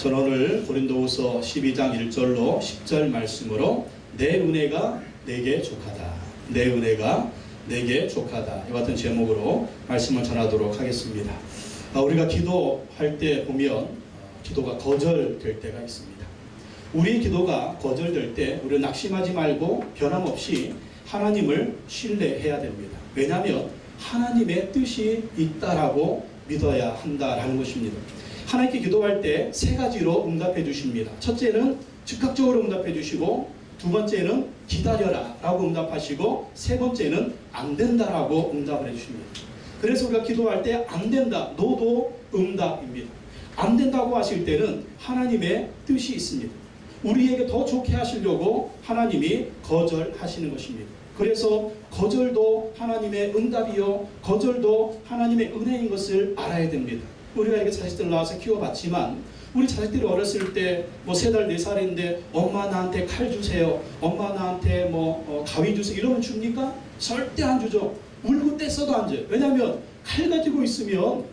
저는 오늘 고린도후서 12장 1절로 10절 말씀으로 내 은혜가 내게 족하다, 내 은혜가 내게 족하다, 이와 같은 제목으로 말씀을 전하도록 하겠습니다. 우리가 기도할 때 보면 기도가 거절될 때가 있습니다. 우리 기도가 거절될 때 우리는 낙심하지 말고 변함없이 하나님을 신뢰해야 됩니다. 왜냐하면 하나님의 뜻이 있다라고 믿어야 한다라는 것입니다. 하나님께 기도할 때 세 가지로 응답해 주십니다. 첫째는 즉각적으로 응답해 주시고, 두 번째는 기다려라 라고 응답하시고, 세 번째는 안 된다라고 응답을 해 주십니다. 그래서 우리가 기도할 때 안 된다, 노도 응답입니다. 안 된다고 하실 때는 하나님의 뜻이 있습니다. 우리에게 더 좋게 하시려고 하나님이 거절하시는 것입니다. 그래서 거절도 하나님의 응답이요, 거절도 하나님의 은혜인 것을 알아야 됩니다. 우리가 이렇게 자식들 낳아서 키워봤지만, 우리 자식들이 어렸을 때 뭐 3달 4살인데 엄마 나한테 칼 주세요, 엄마 나한테 가위 주세요 이러면 줍니까? 절대 안 주죠. 울고 떼써도 안 줘요. 왜냐하면 칼 가지고 있으면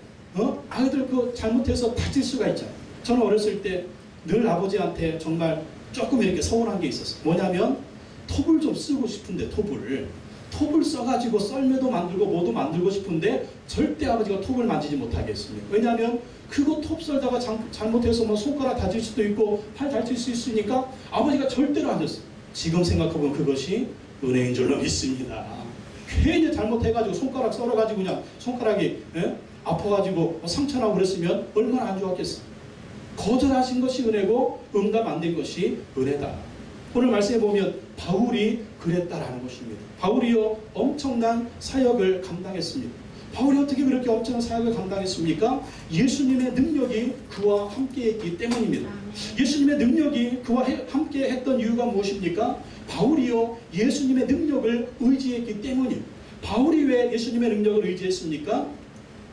아이들 잘못해서 다칠 수가 있잖아요. 저는 어렸을 때 늘 아버지한테 정말 조금 이렇게 서운한 게 있었어요. 뭐냐면 톱을 좀 쓰고 싶은데, 톱을 써가지고 썰매도 만들고 뭐도 만들고 싶은데 절대 아버지가 톱을 만지지 못하게 했습니다. 왜냐하면 그거 톱 썰다가 잘못해서 손가락 다칠 수도 있고 팔 다칠 수 있으니까 아버지가 절대로 안 줬어요. 지금 생각해보면 그것이 은혜인 줄로 믿습니다. 괜히 잘못해가지고 손가락 썰어가지고 그냥 손가락이 아파가지고 상처나고 그랬으면 얼마나 안 좋았겠어요. 거절하신 것이 은혜고 응답 안 된 것이 은혜다. 오늘 말씀해 보면 바울이 그랬다라는 것입니다. 바울이요, 엄청난 사역을 감당했습니다. 바울이 어떻게 그렇게 엄청난 사역을 감당했습니까? 예수님의 능력이 그와 함께 했기 때문입니다. 예수님의 능력이 그와 함께 했던 이유가 무엇입니까? 바울이요, 예수님의 능력을 의지했기 때문입니다. 바울이 왜 예수님의 능력을 의지했습니까?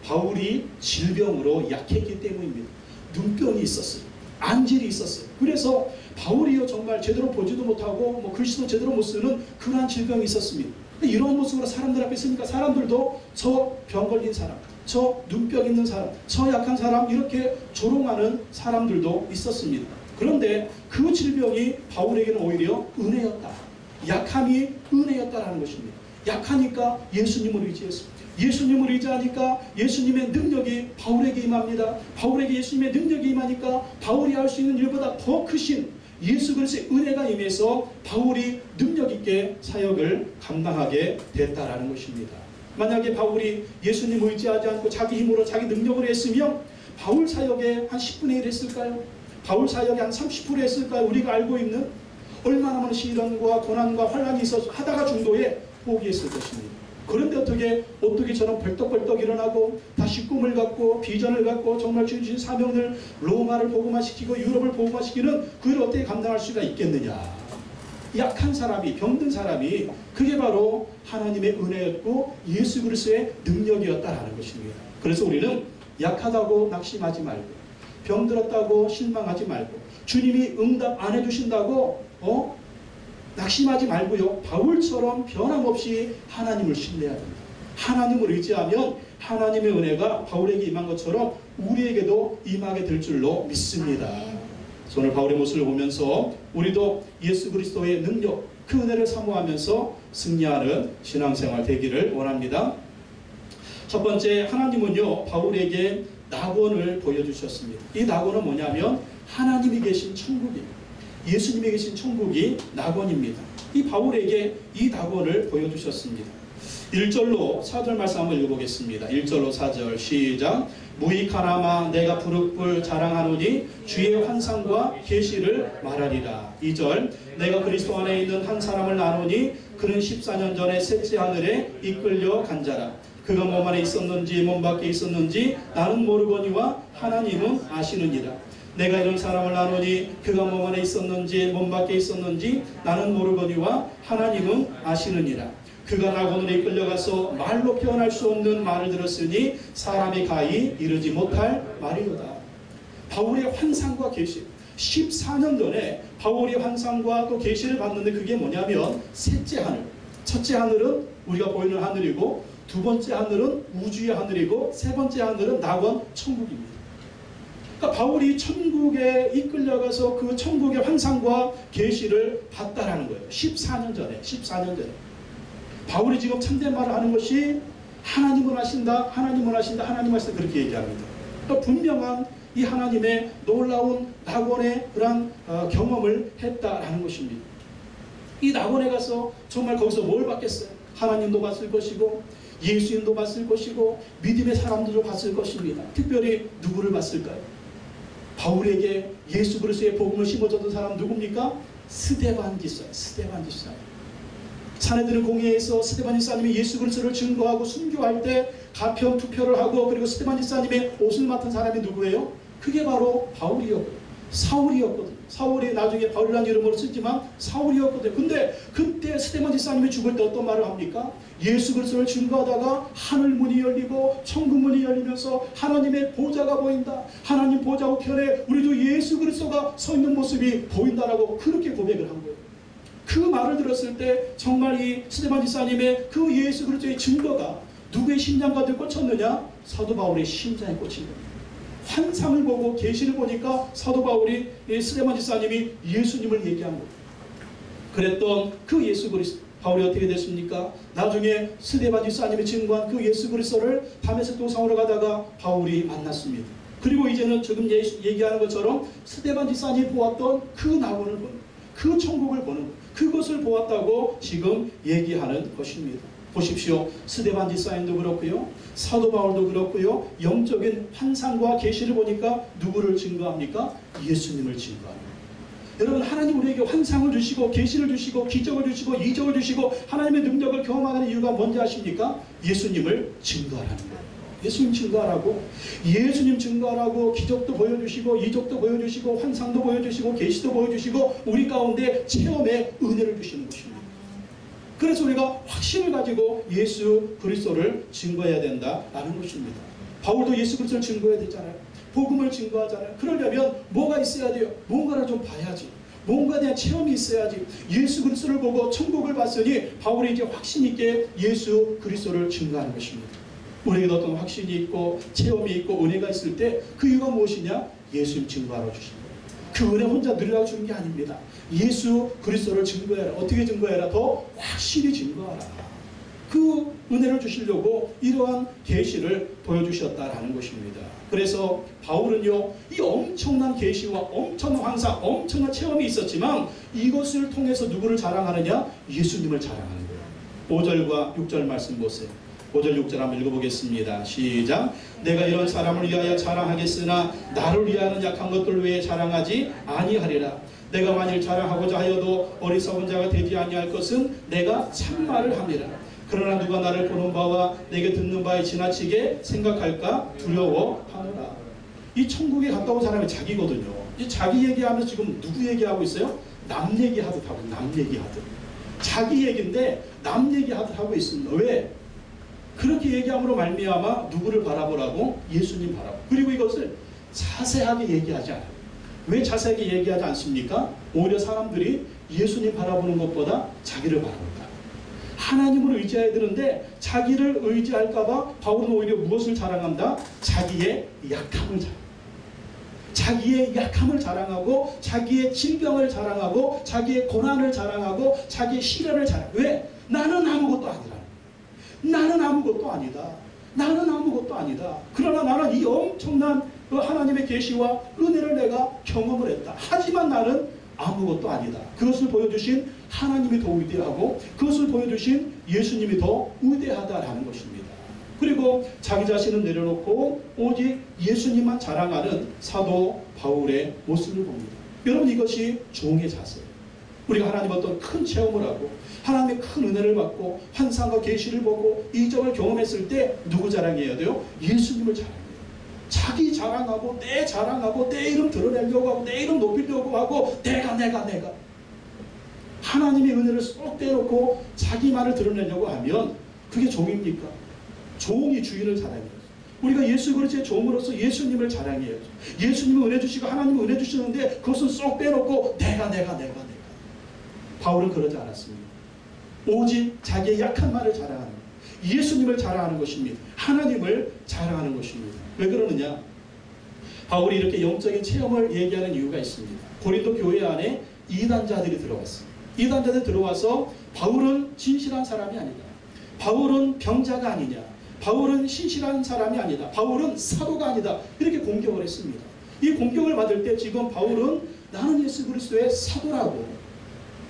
바울이 질병으로 약했기 때문입니다. 눈병이 있었어요. 안질이 있었어요. 그래서 바울이요, 정말 제대로 보지도 못하고 글씨도 제대로 못 쓰는 그러한 질병이 있었습니다. 이런 모습으로 사람들 앞에 있으니까 사람들도 저 병 걸린 사람, 저 눈병 있는 사람, 저 약한 사람 이렇게 조롱하는 사람들도 있었습니다. 그런데 그 질병이 바울에게는 오히려 은혜였다. 약함이 은혜였다라는 것입니다. 약하니까 예수님을 의지했습니다. 예수님을 의지하니까 예수님의 능력이 바울에게 임합니다. 바울에게 예수님의 능력이 임하니까 바울이 할 수 있는 일보다 더 크신 예수 그리스도의 은혜가 임해서 바울이 능력 있게 사역을 감당하게 됐다라는 것입니다. 만약에 바울이 예수님을 의지하지 않고 자기 힘으로 자기 능력으로 했으면 바울 사역에 한 10분의 1 했을까요? 바울 사역에 한 30% 했을까요? 우리가 알고 있는 얼마나 많은 시련과 고난과 환난이 있어서 하다가 중도에 포기했을 것입니다. 그런데 어떻게 저는 벌떡벌떡 일어나고 다시 꿈을 갖고 비전을 갖고 정말 주님 주신 사명을 로마를 복음화시키고 유럽을 복음화시키는 그 일을 어떻게 감당할 수가 있겠느냐. 약한 사람이, 병든 사람이 그게 바로 하나님의 은혜였고 예수 그리스도의 능력이었다라는 것입니다. 그래서 우리는 약하다고 낙심하지 말고, 병들었다고 실망하지 말고, 주님이 응답 안 해주신다고 낙심하지 말고요, 바울처럼 변함없이 하나님을 신뢰해야 됩니다. 하나님을 의지하면 하나님의 은혜가 바울에게 임한 것처럼 우리에게도 임하게 될 줄로 믿습니다. 오늘 바울의 모습을 보면서 우리도 예수 그리스도의 능력, 그 은혜를 사모하면서 승리하는 신앙생활 되기를 원합니다. 첫 번째, 하나님은요, 바울에게 낙원을 보여주셨습니다. 이 낙원은 뭐냐면 하나님이 계신 천국입니다. 예수님이 계신 천국이 낙원입니다. 이 바울에게 이 낙원을 보여주셨습니다. 1절로 4절 말씀 한번 읽어보겠습니다. 1절로 4절 시작. 무익하나마 내가 부르짖 자랑하노니 주의 환상과 계시를 말하리라. 2절 내가 그리스도 안에 있는 한 사람을 아노니 그는 14년 전에 셋째 하늘에 이끌려 간 자라. 그가 몸 안에 있었는지 몸 밖에 있었는지 나는 모르거니와 하나님은 아시느니라. 내가 이런 사람을 아노니 그가 몸 안에 있었는지 몸 밖에 있었는지 나는 모르거니와 하나님은 아시느니라. 그가 낙원으로 이끌려가서 말로 표현할 수 없는 말을 들었으니 사람이 가히 이르지 못할 말이로다. 바울의 환상과 계시, 14년 전에 바울이 환상과 또 계시를 받는데 그게 뭐냐면 셋째 하늘, 첫째 하늘은 우리가 보이는 하늘이고 두 번째 하늘은 우주의 하늘이고 세 번째 하늘은 낙원 천국입니다. 그러니까 그러니까 바울이 천국에 이끌려가서 그 천국의 환상과 계시를 봤다라는 거예요. 14년 전에. 바울이 지금 참된 말을 하는 것이 하나님은 하신다, 하나님은 하신다, 하나님 하신다 그렇게 얘기합니다. 그러니까 분명한 이 하나님의 놀라운 낙원의 그런 경험을 했다라는 것입니다. 이 낙원에 가서 정말 거기서 뭘 봤겠어요? 하나님도 봤을 것이고 예수님도 봤을 것이고 믿음의 사람들도 봤을 것입니다. 특별히 누구를 봤을까요? 바울에게 예수 그리스도의 복음을 심어줬던 사람 누굽니까? 스데반 집사예요. 사내들은 공회에서 스데반 집사님이 예수 그리스도를 증거하고 순교할 때 가평 투표를 하고, 그리고 스데반 집사님의 옷을 맡은 사람이 누구예요? 그게 바로 바울이었거든요. 사울이었거든요. 사울이 나중에 바울이라는 이름으로 쓰지만 사울이었거든요. 근데 그때 스데반 집사님이 죽을 때 어떤 말을 합니까? 예수 그리스도를 증거하다가 하늘 문이 열리고 천국 문이 열리면서 하나님의 보좌가 보인다. 하나님 보좌 우편에 우리도 예수 그리스도가 서 있는 모습이 보인다라고 그렇게 고백을 한 거예요. 그 말을 들었을 때 정말 이 스데반 집사님의 그 예수 그리스도의 증거가 누구의 심장 가운데 꽂혔느냐? 사도 바울의 심장에 꽂힌 겁니다. 환상을 보고 계시를 보니까 사도 바울이 스데반 집사님이 예수님을 얘기한 거예요. 그랬던 그 예수 그리스도, 바울이 어떻게 됐습니까? 나중에 스데반 집사님이 증거한 그 예수 그리스도를 다메섹 도상으로 가다가 바울이 만났습니다. 그리고 이제는 지금 얘기하는 것처럼 스데반 집사님이 보았던 그 낙원을 보는, 그 천국을 보는, 그것을 보았다고 지금 얘기하는 것입니다. 보십시오. 스데반 집사님도 그렇고요, 사도 바울도 그렇고요, 영적인 환상과 계시를 보니까 누구를 증거합니까? 예수님을 증거합니다. 여러분, 하나님 우리에게 환상을 주시고 계시를 주시고 기적을 주시고 이적을 주시고 하나님의 능력을 경험하는 이유가 뭔지 아십니까? 예수님을 증거하라는 거예요. 예수님 증거하라고, 예수님 증거하라고 기적도 보여주시고 이적도 보여주시고 환상도 보여주시고 계시도 보여주시고 우리 가운데 체험의 은혜를 주시는 것입니다. 그래서 우리가 확신을 가지고 예수 그리스도를 증거해야 된다라는 것입니다. 바울도 예수 그리스도를 증거해야 되잖아요. 복음을 증거하잖아요. 그러려면 뭐가 있어야 돼요? 뭔가를 좀 봐야지. 뭔가에 대한 체험이 있어야지. 예수 그리스도를 보고 천국을 봤으니 바울이 이제 확신 있게 예수 그리스도를 증거하는 것입니다. 우리에게 어떤 확신이 있고 체험이 있고 은혜가 있을 때 그 이유가 무엇이냐? 예수님 증거하러 주신 거예요. 그 은혜 혼자 누리라고 주는 게 아닙니다. 예수 그리스도를 증거해라. 어떻게 증거해라? 더 확실히 증거하라. 그 은혜를 주시려고 이러한 계시를 보여주셨다라는 것입니다. 그래서 바울은요, 이 엄청난 계시와 엄청난 환상, 엄청난 체험이 있었지만 이것을 통해서 누구를 자랑하느냐? 예수님을 자랑하는 거예요. 5절과 6절 말씀 보세요. 5절 6절 한번 읽어보겠습니다. 시작. 내가 이런 사람을 위하여 자랑하겠으나 나를 위하여는 약한 것들 외에 자랑하지 아니하리라. 내가 만일 자랑하고자 하여도 어리석은 자가 되지 아니할 것은 내가 참말을 함이라. 그러나 누가 나를 보는 바와 내게 듣는 바에 지나치게 생각할까 두려워하노라. 이 천국에 가까운 사람이 자기거든요. 이 자기 얘기하면서 지금 누구 얘기하고 있어요? 남 얘기하듯 하고, 남 얘기하듯. 자기 얘기인데 남 얘기하듯 하고 있습니다. 왜? 그렇게 얘기함으로 말미암아 누구를 바라보라고? 예수님 바라보. 그리고 이것을 자세하게 얘기하지 않아요. 왜 자세하게 얘기하지 않습니까? 오히려 사람들이 예수님 바라보는 것보다 자기를 바라볼까? 하나님을 의지해야 되는데 자기를 의지할까봐 바울은 오히려 무엇을 자랑한다? 자기의 약함을 자랑한다. 자기의 약함을 자랑하고 자기의 질병을 자랑하고 자기의 고난을 자랑하고 자기의 시련을 자랑하고. 왜? 나는 아무것도 아니라. 나는 아무것도 아니다. 나는 아무것도 아니다. 그러나 나는 이 엄청난 하나님의 계시와 은혜를 내가 경험을 했다. 하지만 나는 아무것도 아니다. 그것을 보여주신 하나님이 더 위대하고 그것을 보여주신 예수님이 더 위대하다라는 것입니다. 그리고 자기 자신을 내려놓고 오직 예수님만 자랑하는 사도 바울의 모습을 봅니다. 여러분, 이것이 종의 자세예요. 우리가 하나님 어떤 큰 체험을 하고 하나님의 큰 은혜를 받고 환상과 계시를 보고 이적을 경험했을 때 누구 자랑해야 돼요? 예수님을 자랑해요. 자기 자랑하고 내 자랑하고 내 이름 드러내려고 하고 내 이름 높이려고 하고 내가 하나님의 은혜를 쏙 빼놓고 자기만을 드러내려고 하면 그게 종입니까? 종이 주인을 자랑해요. 우리가 예수 그리스도의 종으로서 예수님을 자랑해야죠. 예수님은 은혜 주시고 하나님은 은혜 주시는데 그것은 쏙 빼놓고 내가 바울은 그러지 않았습니다. 오직 자기의 약한 말을 자랑하는 거예요. 예수님을 자랑하는 것입니다. 하나님을 자랑하는 것입니다. 왜 그러느냐? 바울이 이렇게 영적인 체험을 얘기하는 이유가 있습니다. 고린도 교회 안에 이단자들이 들어왔어요. 이단자들이 들어와서 바울은 진실한 사람이 아니다. 바울은 병자가 아니냐. 바울은 신실한 사람이 아니다. 바울은 사도가 아니다. 이렇게 공격을 했습니다. 이 공격을 받을 때 지금 바울은 나는 예수 그리스도의 사도라고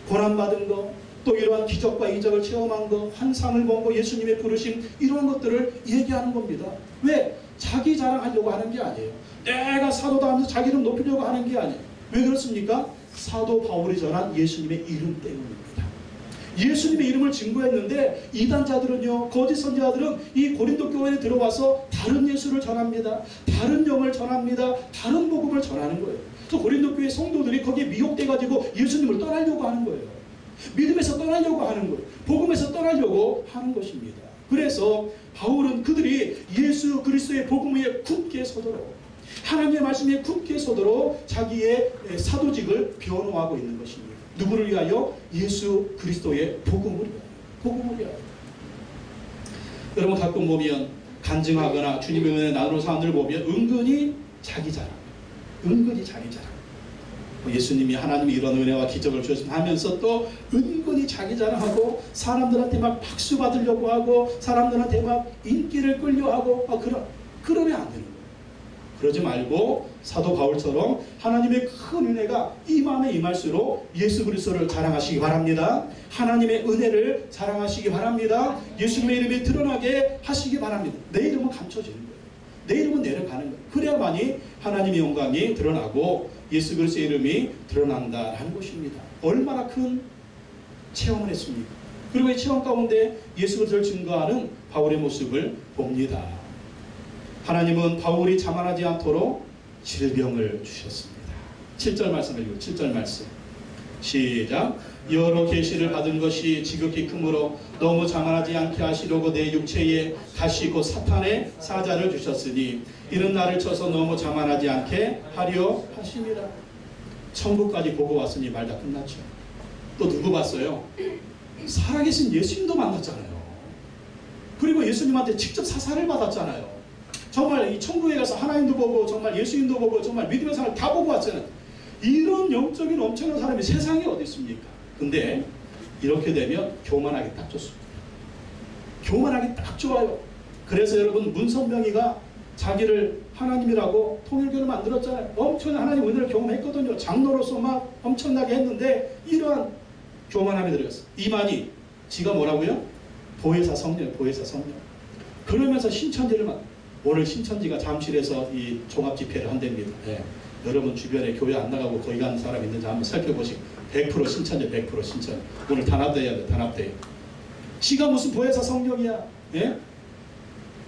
고난받은 거, 또 이러한 기적과 이적을 체험한 거, 환상을 본 거, 예수님의 부르심, 이런 것들을 얘기하는 겁니다. 왜? 자기 자랑하려고 하는 게 아니에요. 내가 사도다 하면서 자기 이름 높이려고 하는 게 아니에요. 왜 그렇습니까? 사도 바울이 전한 예수님의 이름 때문입니다. 예수님의 이름을 증거했는데 이단자들은요, 거짓 선지자들은 이 고린도 교회에 들어와서 다른 예수를 전합니다. 다른 영을 전합니다. 다른 복음을 전하는 거예요. 그래서 고린도 교회 성도들이 거기에 미혹돼가지고 예수님을 떠나려고 하는 거예요. 믿음에서 떠나려고 하는 거예요. 복음에서 떠나려고 하는 것입니다. 그래서 바울은 그들이 예수 그리스도의 복음 위에 굳게 서도록, 하나님의 말씀에 굳게 서도록 자기의 사도직을 변호하고 있는 것입니다. 누구를 위하여? 예수 그리스도의 복음을 위하여. 복음을 위하여. 여러분 가끔 보면 간증하거나 주님의 은혜 나누는 사람들을 보면 은근히 자기 자랑, 은근히 자기 자랑. 예수님이 하나님이 이런 은혜와 기적을 주셨으면 하면서 또 은근히 자기 자랑하고 사람들한테 막 박수 받으려고 하고 사람들한테 막 인기를 끌려 하고 그러면 안 되는 거예요. 그러지 말고 사도 바울처럼 하나님의 큰 은혜가 이 마음에 임할수록 예수 그리스도를 자랑하시기 바랍니다. 하나님의 은혜를 자랑하시기 바랍니다. 예수님의 이름이 드러나게 하시기 바랍니다. 내 이름은 감춰지는 거예요. 내 이름은 내려가는 거예요. 그래야만이 하나님의 영광이 드러나고 예수 그리스도의 이름이 드러난다는 것입니다. 얼마나 큰 체험을 했습니까? 그리고 이 체험 가운데 예수 그리스도를 증거하는 바울의 모습을 봅니다. 하나님은 바울이 자만하지 않도록 질병을 주셨습니다. 7절 말씀 읽고 7절 말씀 시작. 여러 계시를 받은 것이 지극히 크므로 너무 자만하지 않게 하시려고 내 육체에 가시 곧 사탄의 사자를 주셨으니 이는 나를 쳐서 너무 자만하지 않게 하려 하심이라. 천국까지 보고 왔으니 말 다 끝났죠. 또 누구 봤어요? 살아계신 예수님도 만났잖아요. 그리고 예수님한테 직접 사사를 받았잖아요. 정말 이 천국에 가서 하나님도 보고 정말 예수님도 보고 정말 믿음의 사람을 다 보고 왔잖아요. 이런 영적인 엄청난 사람이 세상에 어디 있습니까? 근데 이렇게 되면 교만하기 딱 좋습니다. 교만하기 딱 좋아요. 그래서 여러분 문선명이가 자기를 하나님이라고 통일교를 만들었잖아요. 엄청난 하나님 은혜를 경험했거든요. 장로로서 막 엄청나게 했는데 이러한 교만함이 들어갔어요. 이만희 지가 뭐라고요? 보혜사 성령, 보혜사 성령. 그러면서 신천지를 오늘 신천지가 잠실에서 이 종합집회를 한답니다. 네. 여러분 주변에 교회 안 나가고 거기 가는 사람 있는지 한번 살펴보시고 100% 신천지, 100% 신천지. 오늘 단합대회야 돼, 단합대회. 지가 무슨 보혜사 성령이야? 예?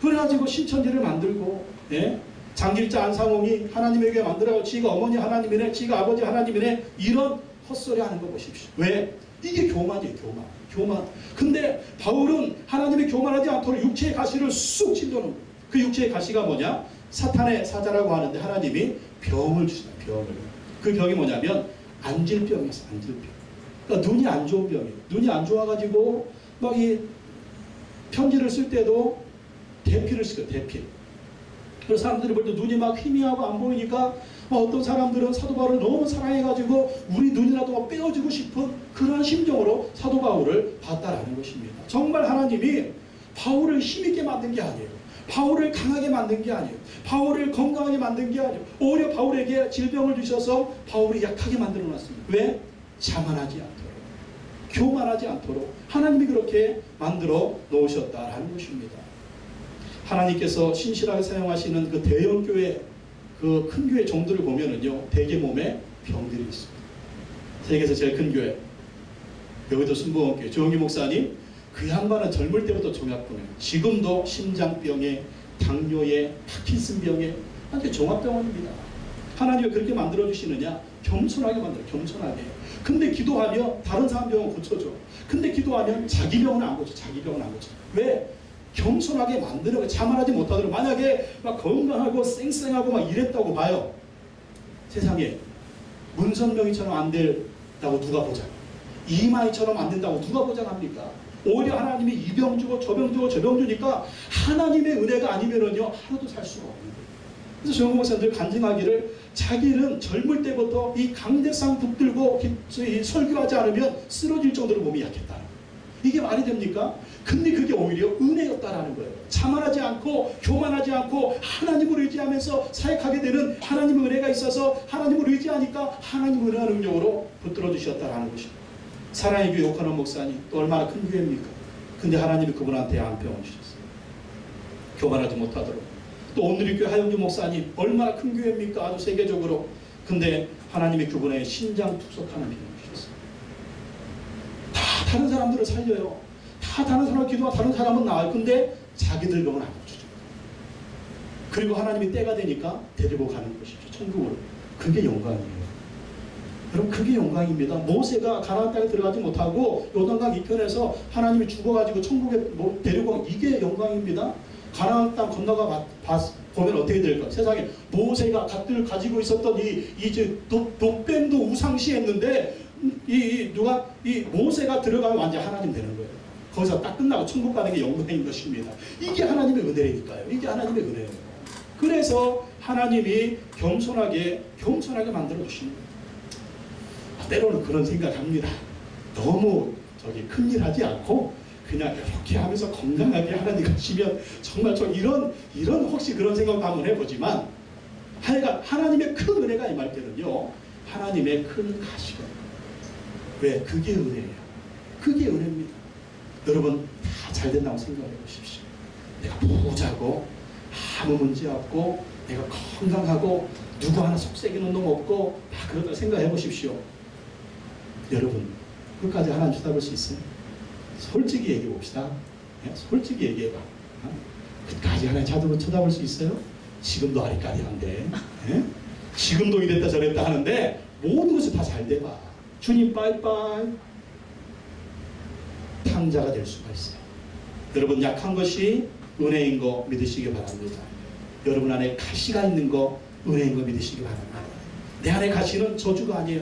그래가지고 신천지를 만들고, 예? 장길자 안상홍이 하나님의 교회 만들어가지고 지가 어머니 하나님이네, 지가 아버지 하나님이네, 이런 헛소리 하는 거 보십시오. 왜? 이게 교만이에요, 교만. 교만. 근데 바울은 하나님의 교만하지 않도록 육체의 가시를 쑥 찔러놓은 거예요. 그 육체의 가시가 뭐냐? 사탄의 사자라고 하는데 하나님이 병을 주시다, 병을. 그 병이 뭐냐면 안질병이었어, 안질병. 그러니까 눈이 안 좋은 병이에요. 눈이 안 좋아가지고 막 이 편지를 쓸 때도 대피를 시켜요, 대피. 그래서 사람들이 볼 때 눈이 막 희미하고 안 보이니까 어떤 사람들은 사도 바울을 너무 사랑해가지고 우리 눈이라도 빼어주고 싶은 그런 심정으로 사도 바울을 봤다라는 것입니다. 정말 하나님이 바울을 힘있게 만든 게 아니에요. 바울을 강하게 만든 게 아니에요. 바울을 건강하게 만든 게 아니에요. 오히려 바울에게 질병을 주셔서 바울이 약하게 만들어 놨습니다. 왜? 자만하지 않도록, 교만하지 않도록 하나님이 그렇게 만들어 놓으셨다라는 것입니다. 하나님께서 신실하게 사용하시는 그 대형교회, 그 큰 교회 정도를 보면은요, 대개 몸에 병들이 있습니다. 세계에서 제일 큰 교회, 여기도 순복음교회 조영기 목사님, 그 양반은 젊을 때부터 종합병에, 지금도 심장병에, 당뇨에, 파킨슨병에, 완전 종합병원입니다. 하나님이 그렇게 만들어주시느냐? 겸손하게 만들어요, 겸손하게. 근데 기도하면 다른 사람 병은 고쳐줘. 근데 기도하면 자기 병은 안 고쳐, 자기 병은 안 고쳐. 왜? 겸손하게 만들어, 자만하지 못하도록. 만약에 막 건강하고 쌩쌩하고 막 이랬다고 봐요. 세상에 문선명이처럼 안 된다고 누가 보장? 이마희처럼 안 된다고 누가 보장합니까? 오히려 하나님이 이 병 주고 저 병 주고 저 병 주니까 하나님의 은혜가 아니면은요 하루도 살 수가 없는 거예요. 그래서 조영구 목사님들 간증하기를 자기는 젊을 때부터 이 강대상 붙들고 설교하지 않으면 쓰러질 정도로 몸이 약했다. 이게 말이 됩니까? 근데 그게 오히려 은혜였다라는 거예요. 자만하지 않고 교만하지 않고 하나님을 의지하면서 사역하게 되는 하나님의 은혜가 있어서 하나님을 의지하니까 하나님의 은혜와 능력으로 붙들어 주셨다라는 것입니다. 사랑의 교회 오카노 목사님 또 얼마나 큰 교회입니까? 근데 하나님이 그분한테 안병을 주셨어요. 교만하지 못하도록. 또 오늘의 교회 하영주 목사님 얼마나 큰 교회입니까? 아주 세계적으로. 근데 하나님이 그분의 신장 투석하는 병을 주셨어요. 다 다른 사람들을 살려요. 다 다른 사람을 기도하고 다른 사람은 나아요. 근데 자기들 병은 안 고쳐줘요. 그리고 하나님이 때가 되니까 데리고 가는 것이죠. 천국으로. 그게 영광이에요. 여러분 그게 영광입니다. 모세가 가나안 땅에 들어가지 못하고 요단강 이편에서 하나님이 죽어가지고 천국에 데리고 가는 이게 영광입니다. 가나안 땅 건너가 보면 어떻게 될까? 세상에 모세가 갓들 가지고 있었던 이제 독뱀도 우상시했는데 누가 모세가 들어가면 완전 하나님 되는 거예요. 거기서 딱 끝나고 천국 가는 게 영광인 것입니다. 이게 하나님의 은혜니까요. 이게 하나님의 은혜예요. 그래서 하나님이 겸손하게 만들어 주시는 거예요. 때로는 그런 생각합니다. 너무 큰일 하지 않고 그냥 이렇게 하면서 건강하게 하나님 가시면 정말 이런 혹시 그런 생각 한번 해보지만 하여간 하나님의 큰 은혜가 임할 때는요. 하나님의 큰 가시가 왜? 그게 은혜예요. 그게 은혜입니다. 여러분 다 잘 된다고 생각해 보십시오. 내가 부자고 아무 문제 없고 내가 건강하고 누구 하나 속삭이는 놈 없고 다 그러다 생각해 보십시오. 여러분 끝까지 하나님 쳐다볼 수 있어요? 솔직히 얘기해 봅시다. 네? 솔직히 얘기해봐. 끝까지 하나님 쳐다볼 수 있어요? 지금도 아리까리한데 네? 지금도 이랬다 저랬다 하는데 모든 것이 다 잘 돼봐. 주님 빠이빠이. 탕자가 될 수가 있어요. 여러분 약한 것이 은혜인 거 믿으시기 바랍니다. 여러분 안에 가시가 있는 거 은혜인 거 믿으시기 바랍니다. 내 안에 가시는 저주가 아니에요.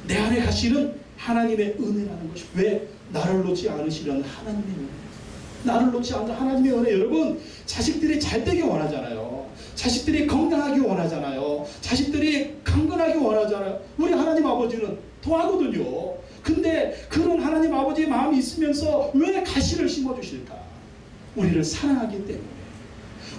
내 안에 가시는 하나님의 은혜라는 것이 왜? 나를 놓지 않으시려는 하나님의 은혜. 나를 놓지 않는 하나님의 은혜. 여러분 자식들이 잘 되기 원하잖아요. 자식들이 건강하기 원하잖아요. 자식들이 강건하기 원하잖아요. 우리 하나님 아버지는 더하거든요. 근데 그런 하나님 아버지의 마음이 있으면서 왜 가시를 심어주실까? 우리를 사랑하기 때문에,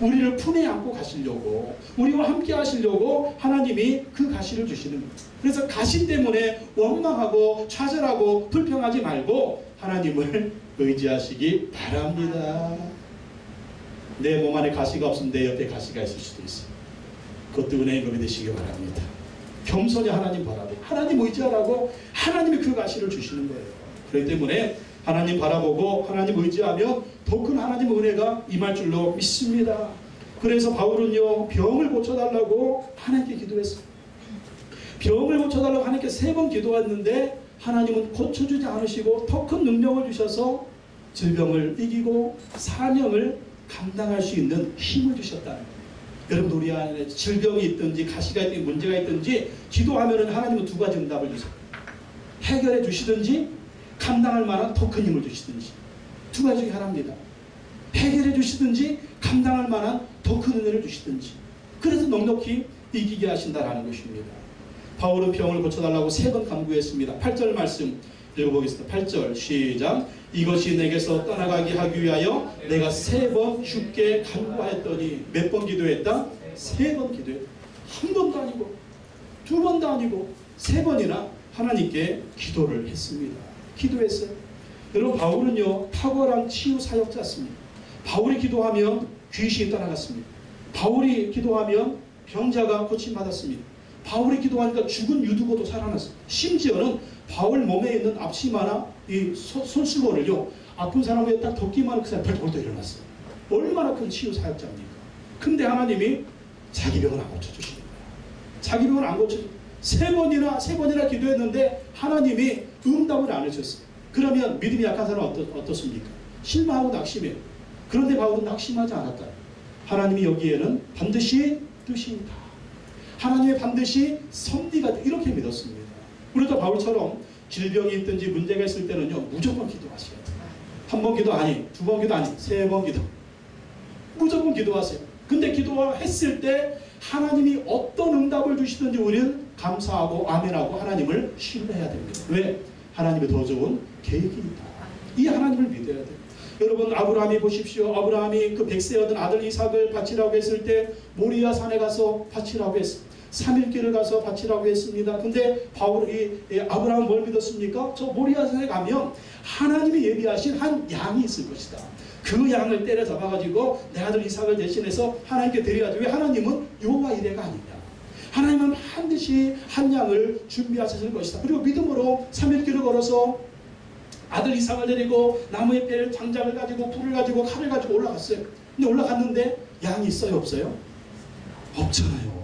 우리를 품에 안고 가시려고, 우리와 함께 하시려고 하나님이 그 가시를 주시는 거예요. 그래서 가시 때문에 원망하고 좌절하고 불평하지 말고 하나님을 의지하시기 바랍니다. 내 몸 안에 가시가 없으면 내 옆에 가시가 있을 수도 있어요. 그것도 은혜인 거 믿으시기 바랍니다. 겸손히 하나님 바라보고 하나님 의지하라고 하나님이 그 가시를 주시는 거예요. 그렇기 때문에 하나님 바라보고 하나님 의지하면 더 큰 하나님의 은혜가 임할 줄로 믿습니다. 그래서 바울은요 병을 고쳐달라고 하나님께 기도했어요. 병을 고쳐달라고 하나님께 3번 기도했는데 하나님은 고쳐주지 않으시고 더 큰 능력을 주셔서 질병을 이기고 사명을 감당할 수 있는 힘을 주셨다는 거예요. 여러분 우리 안에 질병이 있든지 가시가 있든지 문제가 있든지 기도하면 하나님은 2가지 응답을 주세요. 해결해 주시든지 감당할 만한 더 큰 힘을 주시든지 2가지 중에 하나입니다. 해결해 주시든지 감당할 만한 더 큰 은혜를 주시든지 그래서 넉넉히 이기게 하신다라는 것입니다. 바울은 병을 고쳐달라고 3번 간구했습니다. 8절 말씀 읽어보겠습니다. 8절 시작. 이것이 내게서 떠나가게 하기 위하여 내가 3번 주께 간구하였더니 몇 번 기도했다? 3번 기도했다. 한 번도 아니고 2번도 아니고 3번이나 하나님께 기도를 했습니다. 기도했어요. 여러분 바울은요 탁월한 치유 사역자였습니다. 바울이 기도하면 귀신이 떠나갔습니다. 바울이 기도하면 병자가 고침받았습니다. 바울이 기도하니까 죽은 유두고도 살아났어요. 심지어는 바울 몸에 있는 앞치마나 이 손수건을요 아픈 사람에 딱 덮기만 하면 그 사람이 벌떡벌떡 일어났어요. 얼마나 큰 치유 사역자입니까? 근데 하나님이 자기 병을 안 고쳐주시는 거예요. 자기 병을 안 고쳐주시는 거예요. 3번이나 기도했는데 하나님이 응답을 안 해주셨어요. 그러면 믿음이 약한 사람은 어떻습니까? 실망하고 낙심해요. 그런데 바울은 낙심하지 않았다. 하나님이 여기에는 반드시 뜻이 있다. 하나님의 반드시 섭리가 이렇게 믿었습니다. 우리도 바울처럼 질병이 있든지 문제가 있을 때는요 무조건 기도하셔야 돼요. 1번 기도 아니, 2번 기도 아니, 3번 기도 무조건 기도하세요. 근데 기도했을 때 하나님이 어떤 응답을 주시든지 우리는 감사하고 아멘하고 하나님을 신뢰해야 됩니다. 왜? 하나님의 더 좋은 계획이 있다. 이 하나님을 믿어야 돼요. 여러분, 아브라함이 보십시오. 아브라함이 그 백세 얻은 아들 이삭을 바치라고 했을 때 모리아 산에 가서 바치라고 했습니다. 3일 길을 가서 바치라고 했습니다. 근데 아브라함은 뭘 믿었습니까? 저 모리아 산에 가면 하나님이 예비하신 한 양이 있을 것이다. 그 양을 때려잡아가지고 내 아들 이삭을 대신해서 하나님께 드려야지. 왜? 하나님은 여호와 이레가 아니냐. 하나님은 반드시 한 양을 준비하셨을 것이다. 그리고 믿음으로 3일 길을 걸어서 아들 이삭을 데리고 나무에 뺄 장작을 가지고 불을 가지고 칼을 가지고 올라갔어요. 근데 올라갔는데 양이 있어요? 없어요? 없잖아요.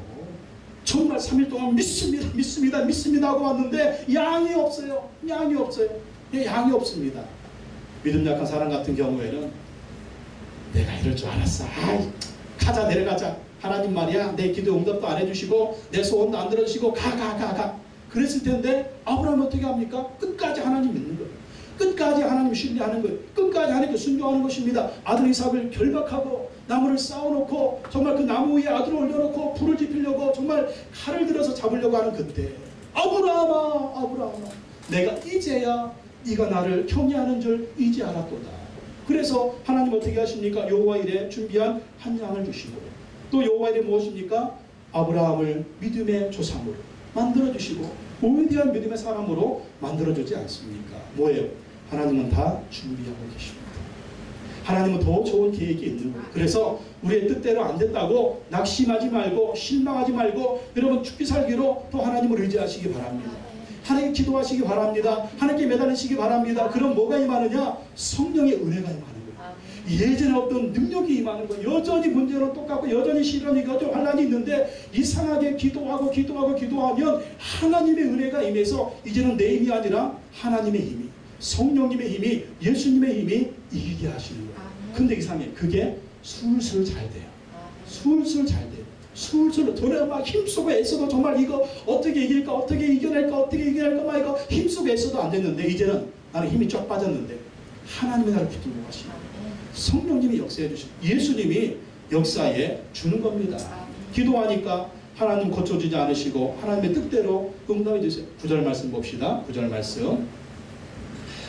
정말 3일 동안 믿습니다 하고 왔는데 양이 없어요. 양이 없어요. 양이 없습니다. 믿음 약한 사람 같은 경우에는 내가 이럴 줄 알았어. 가자, 내려가자. 하나님 말이야, 내 기도 응답도 안 해주시고 내 소원도 안 들어주시고 가. 그랬을 텐데 아브라함은 어떻게 합니까? 끝까지 하나님 믿는 거예요. 끝까지 하나님 신뢰하는 거예요. 끝까지 하나님께 순종하는 것입니다. 아들 이삭을 결박하고 나무를 쌓아놓고 정말 그 나무 위에 아들을 올려놓고 불을 지피려고 정말 칼을 들어서 잡으려고 하는 그때 아브라함아 내가 이제야 네가 나를 경외하는 줄 이제 알았도다. 그래서 하나님 어떻게 하십니까? 여호와 이레 준비한 한 양을 주시고 또 여호와 이레 무엇입니까? 아브라함을 믿음의 조상으로 만들어주시고 오해대한 믿음의 사람으로 만들어주지 않습니까? 뭐예요? 하나님은 다 준비하고 계십니다. 하나님은 더 좋은 계획이 있는 거예요. 그래서 우리의 뜻대로 안 됐다고 낙심하지 말고 실망하지 말고 여러분 죽기 살기로 또 하나님을 의지하시기 바랍니다. 하나님께 기도하시기 바랍니다. 하나님께 매달리시기 바랍니다. 그럼 뭐가 임하느냐? 성령의 은혜가 임하는 거예요. 예전에 없던 능력이 임하는 거예요. 여전히 문제는 똑같고 여전히 시련이 여전히 환란이 있는데 이상하게 기도하면 하나님의 은혜가 임해서 이제는 내 힘이 아니라 하나님의 힘이, 성령님의 힘이, 예수님의 힘이 이기게 하시는 거예요. 근데 이상해. 그게 술술 잘 돼요. 술술 잘 돼요. 술술 전에 막 힘쓰고 애써도 정말 이거 어떻게 이길까, 어떻게 이겨낼까 막 이거 힘쓰고 애써도 안 됐는데 이제는 나는 힘이 쫙 빠졌는데 하나님의 나를 붙들고 가시고 성령님이 역사해 주시고 예수님이 역사에 주는 겁니다. 기도하니까 하나님 고쳐주지 않으시고 하나님의 뜻대로 응답해 주세요. 9절 말씀 봅시다. 9절 말씀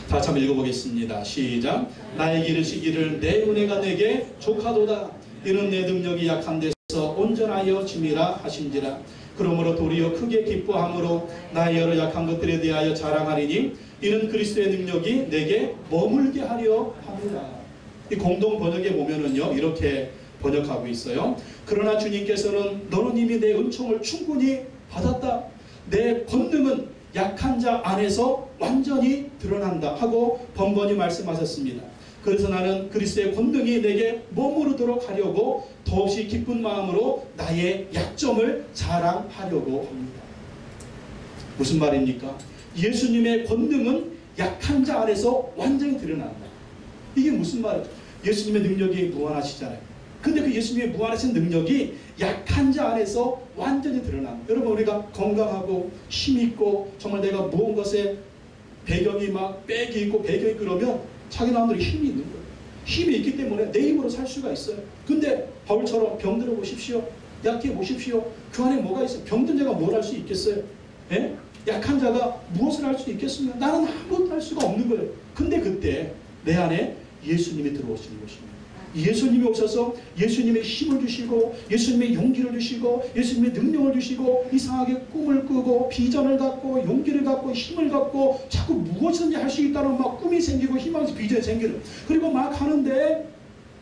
다시 한번 읽어보겠습니다. 시작. 나에게 이르시기를 내 은혜가 내게 족하도다. 이는 내 능력이 약한 데서 온전하여 짐이라 하신지라. 그러므로 도리어 크게 기뻐함으로 나의 여러 약한 것들에 대하여 자랑하리니 이는 그리스도의 능력이 내게 머물게 하려 합니다. 이 공동 번역에 보면은요 이렇게 번역하고 있어요. 그러나 주님께서는 너는 이미 내 은총을 충분히 받았다. 내 권능은 약한 자 안에서 완전히 드러난다 하고 번번이 말씀하셨습니다. 그래서 나는 그리스도의 권능이 내게 머무르도록 하려고 더없이 기쁜 마음으로 나의 약점을 자랑하려고 합니다. 무슨 말입니까? 예수님의 권능은 약한 자 안에서 완전히 드러난다. 이게 무슨 말이에요? 예수님의 능력이 무한하시잖아요. 근데 그 예수님의 무한하신 능력이 약한 자 안에서 완전히 드러납니다. 여러분 우리가 건강하고 힘있고 정말 내가 모은 것에 배경이 막 빽이 있고 배경이 그러면 자기 나름대로 힘이 있는 거예요. 힘이 있기 때문에 내 힘으로 살 수가 있어요. 근데 바울처럼 병들어 보십시오. 약해 보십시오. 그 안에 뭐가 있어요? 병든 자가 뭘 할 수 있겠어요? 예? 약한 자가 무엇을 할 수 있겠습니까? 나는 아무것도 할 수가 없는 거예요. 근데 그때 내 안에 예수님이 들어오시는 것입니다. 예수님이 오셔서 예수님의 힘을 주시고 예수님의 용기를 주시고 예수님의 능력을 주시고 이상하게 꿈을 꾸고 비전을 갖고 용기를 갖고 힘을 갖고 자꾸 무엇이든지 할 수 있다는 막 꿈이 생기고 희망이 비전이 생기는 그리고 막 하는데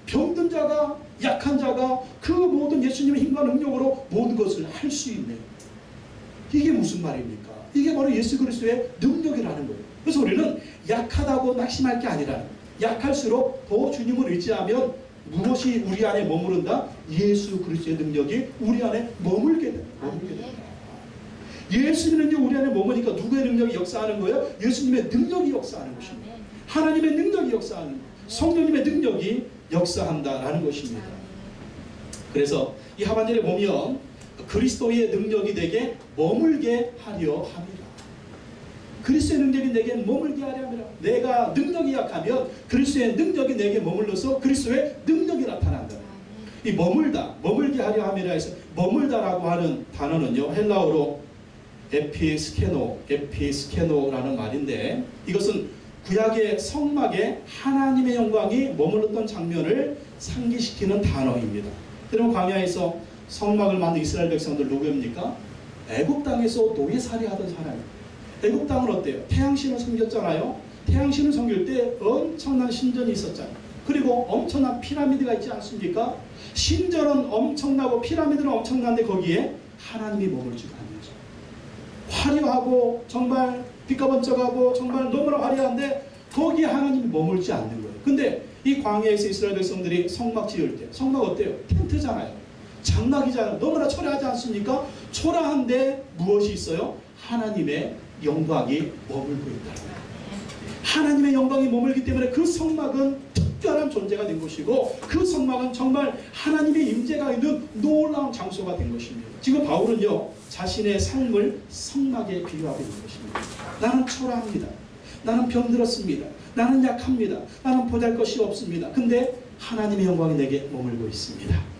병든 자가 약한 자가 그 모든 예수님의 힘과 능력으로 모든 것을 할 수 있네요. 이게 무슨 말입니까? 이게 바로 예수 그리스도의 능력이라는 거예요. 그래서 우리는 약하다고 낙심할 게 아니라 약할수록 더 주님을 의지하면 무엇이 우리 안에 머무른다? 예수 그리스도의 능력이 우리 안에 머물게 된다. 예수님의 능력이 우리 안에 머무니까 누구의 능력이 역사하는 거예요? 예수님의 능력이 역사하는 것입니다. 하나님의 능력이 역사하는 거예요. 성령님의 능력이 역사한다라는 것입니다. 그래서 이 하반절에 보면 그리스도의 능력이 내게 머물게 하려 함이라. 그리스도의 능력이 내게 머물게 하려 함이라. 내가 능력이 약하면 그리스도의 능력이 내게 머물러서 그리스도의 능력이 나타난다. 이 머물다, 머물게 하려 함이라 해서 머물다라고 하는 단어는요, 헬라어로 에피스케노라는 말인데, 이것은 구약의 성막에 하나님의 영광이 머물렀던 장면을 상기시키는 단어입니다. 여러분, 광야에서 성막을 만든 이스라엘 백성들 누구입니까? 애굽 땅에서 노예살이 하던 사람. 애굽 땅은 어때요? 태양신을 섬겼잖아요. 태양신을 섬길 때 엄청난 신전이 있었잖아요. 그리고 엄청난 피라미드가 있지 않습니까? 신전은 엄청나고 피라미드는 엄청난데 거기에 하나님이 머물지가 않는 거죠. 화려하고 정말 빛과 번쩍하고 정말 너무나 화려한데 거기에 하나님이 머물지 않는 거예요. 근데 이 광야에서 이스라엘 백성들이 성막 지을 때, 성막 어때요? 텐트잖아요. 장막이잖아요. 너무나 초라하지 않습니까? 초라한데 무엇이 있어요? 하나님의 영광이 머물고 있다는 거예요. 하나님의 영광이 머물기 때문에 그 성막은 특별한 존재가 된 것이고, 그 성막은 정말 하나님의 임재가 있는 놀라운 장소가 된 것입니다. 지금 바울은요, 자신의 삶을 성막에 비유하고 있는 것입니다. 나는 초라합니다. 나는 병들었습니다. 나는 약합니다. 나는 보잘것이 없습니다. 근데 하나님의 영광이 내게 머물고 있습니다.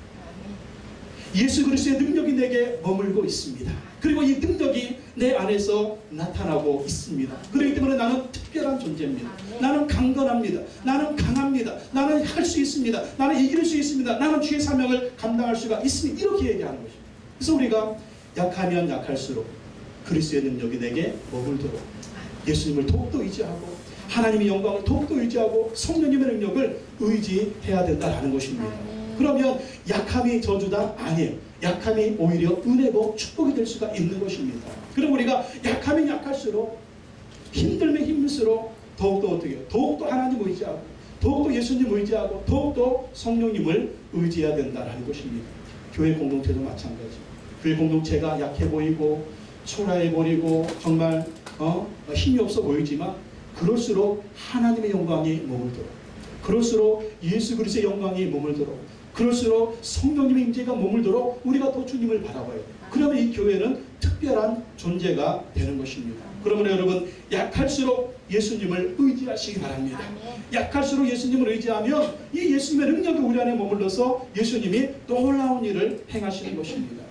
예수 그리스도의 능력이 내게 머물고 있습니다. 그리고 이 능력이 내 안에서 나타나고 있습니다. 그렇기 때문에 나는 특별한 존재입니다. 나는 강건합니다. 나는 강합니다. 나는 할 수 있습니다. 나는 이길 수 있습니다. 나는 주의 사명을 감당할 수가 있습니다. 이렇게 얘기하는 것입니다. 그래서 우리가 약하면 약할수록 그리스도의 능력이 내게 머물도록 예수님을 더욱더 의지하고 하나님의 영광을 더욱더 의지하고 성령님의 능력을 의지해야 된다는 것입니다. 그러면 약함이 저주다? 아니에요. 약함이 오히려 은혜고 축복이 될 수가 있는 것입니다. 그럼 우리가 약하면 약할수록, 힘들면 힘들수록 더욱더 어떻게 해요? 더욱더 하나님 의지하고, 더욱더 예수님 의지하고, 더욱더 성령님을 의지해야 된다는 것입니다. 교회 공동체도 마찬가지. 교회 공동체가 약해 보이고 초라해 보이고 정말 힘이 없어 보이지만, 그럴수록 하나님의 영광이 머물도록, 그럴수록 예수 그리스도의 영광이 머물도록, 그럴수록 성령님의 임재가 머물도록 우리가 더 주님을 바라봐요. 그러면 이 교회는 특별한 존재가 되는 것입니다. 그러면 여러분, 약할수록 예수님을 의지하시기 바랍니다. 약할수록 예수님을 의지하면 이 예수님의 능력이 우리 안에 머물러서 예수님이 놀라운 일을 행하시는 것입니다.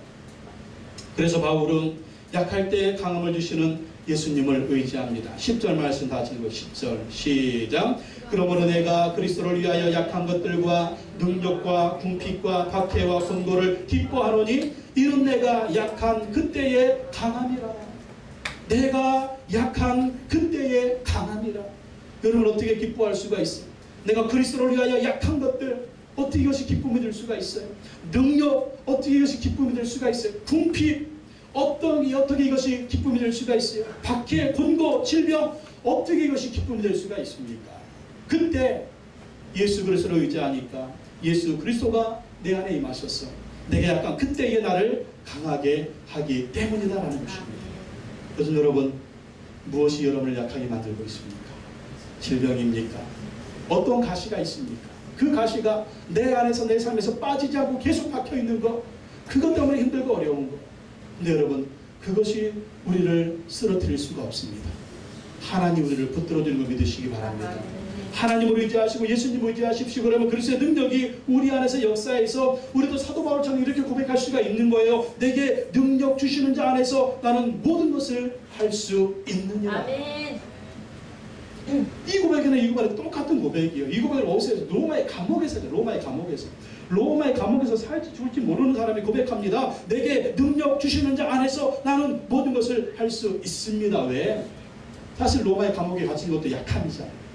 그래서 바울은 약할 때 강함을 주시는 예수님을 의지합니다. 10절 말씀 다 읽고 10절 시작. 그러므로 내가 그리스도를 위하여 약한 것들과 능력과 궁핍과 박해와 권고를 기뻐하노니 이는 내가 약한 그때의 강함이라. 내가 약한 그때의 강함이라. 여러분, 어떻게 기뻐할 수가 있어요? 내가 그리스도를 위하여 약한 것들, 어떻게 이것이 기쁨이 될 수가 있어요? 능력, 어떻게 이것이 기쁨이 될 수가 있어요? 궁핍, 어떻게 이것이 기쁨이 될 수가 있어요? 박해, 권고, 질병, 어떻게 이것이 기쁨이 될 수가 있습니까? 그때 예수 그리스도를 의지하니까 예수 그리스도가 내 안에 임하셔서 내가 약간 그때의 나를 강하게 하기 때문이다라는 것입니다. 요즘 여러분, 무엇이 여러분을 약하게 만들고 있습니까? 질병입니까? 어떤 가시가 있습니까? 그 가시가 내 안에서, 내 삶에서 빠지지 않고 계속 박혀 있는 것, 그것 때문에 힘들고 어려운 것. 근데 여러분, 그것이 우리를 쓰러뜨릴 수가 없습니다. 하나님 우리를 붙들어주는 걸 믿으시기 바랍니다. 하나님을 의지하시고 예수님을 의지하십시오. 그러면 그리스도의 능력이 우리 안에서 역사해서 우리도 사도 바울처럼 이렇게 고백할 수가 있는 거예요. 내게 능력 주시는 자 안에서 나는 모든 것을 할 수 있느니라. 아멘. 이 고백이나 이 고백은 똑같은 고백이에요. 이 고백을 어디서 해서? 로마의 감옥에서 해요. 로마의 감옥에서 살지 죽을지 모르는 사람이 고백합니다. 내게 능력 주시는 자 안에서 나는 모든 것을 할 수 있습니다. 왜? 사실 로마의 감옥에 갇힌 것도 약함이잖아요.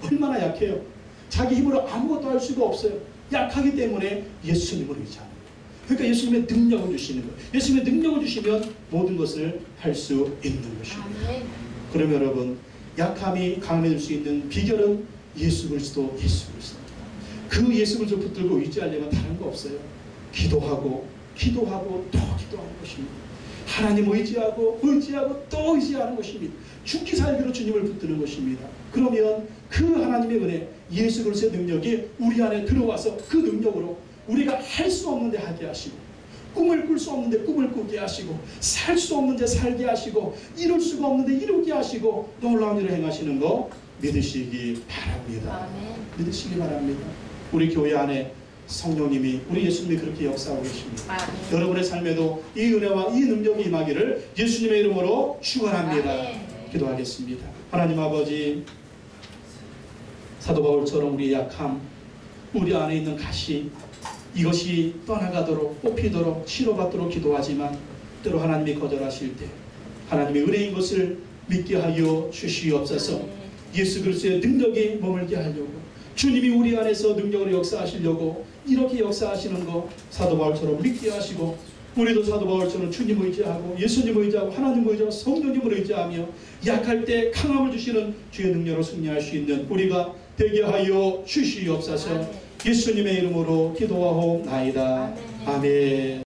얼마나 약해요. 자기 힘으로 아무것도 할 수가 없어요. 약하기 때문에 예수님을 의지합니다. 그러니까 예수님의 능력을 주시는 거예요. 예수님의 능력을 주시면 모든 것을 할 수 있는 것입니다. 그러면 여러분, 약함이 강해질 수 있는 비결은 예수 그리스도. 그 예수 그리스도 붙들고 의지하려면 다른 거 없어요. 기도하고 또 기도하는 것입니다. 하나님 의지하고 또 의지하는 것입니다. 죽기 살기로 주님을 붙드는 것입니다. 그러면 그 하나님의 은혜, 예수 그리스도의 능력이 우리 안에 들어와서 그 능력으로 우리가 할 수 없는데 하게 하시고, 꿈을 꿀 수 없는데 꿈을 꾸게 하시고, 살 수 없는데 살게 하시고, 이룰 수가 없는데 이루게 하시고, 놀라운 일을 행하시는 거 믿으시기 바랍니다. 믿으시기 바랍니다. 우리 교회 안에 성령님이 우리 예수님이 그렇게 역사하고 계십니다. 아멘. 여러분의 삶에도 이 은혜와 이 능력이 임하기를 예수님의 이름으로 축원합니다. 아멘. 기도하겠습니다. 하나님 아버지, 사도 바울처럼 우리의 약함, 우리 안에 있는 가시, 이것이 떠나가도록 뽑히도록 치료받도록 기도하지만 때로 하나님이 거절하실 때 하나님의 은혜인 것을 믿게 하여 주시옵소서. 예수 그리스도의 능력이 머물게 하려고, 주님이 우리 안에서 능력으로 역사하시려고 이렇게 역사하시는 거 사도 바울처럼 믿게 하시고, 우리도 사도 바울처럼 주님 의지하고 예수님 의지하고 하나님 의지하고 성령님을 의지하며 약할 때 강함을 주시는 주의 능력으로 승리할 수 있는 우리가 되게 하여 주시옵소서. 예수님의 이름으로 기도하옵나이다. 아멘.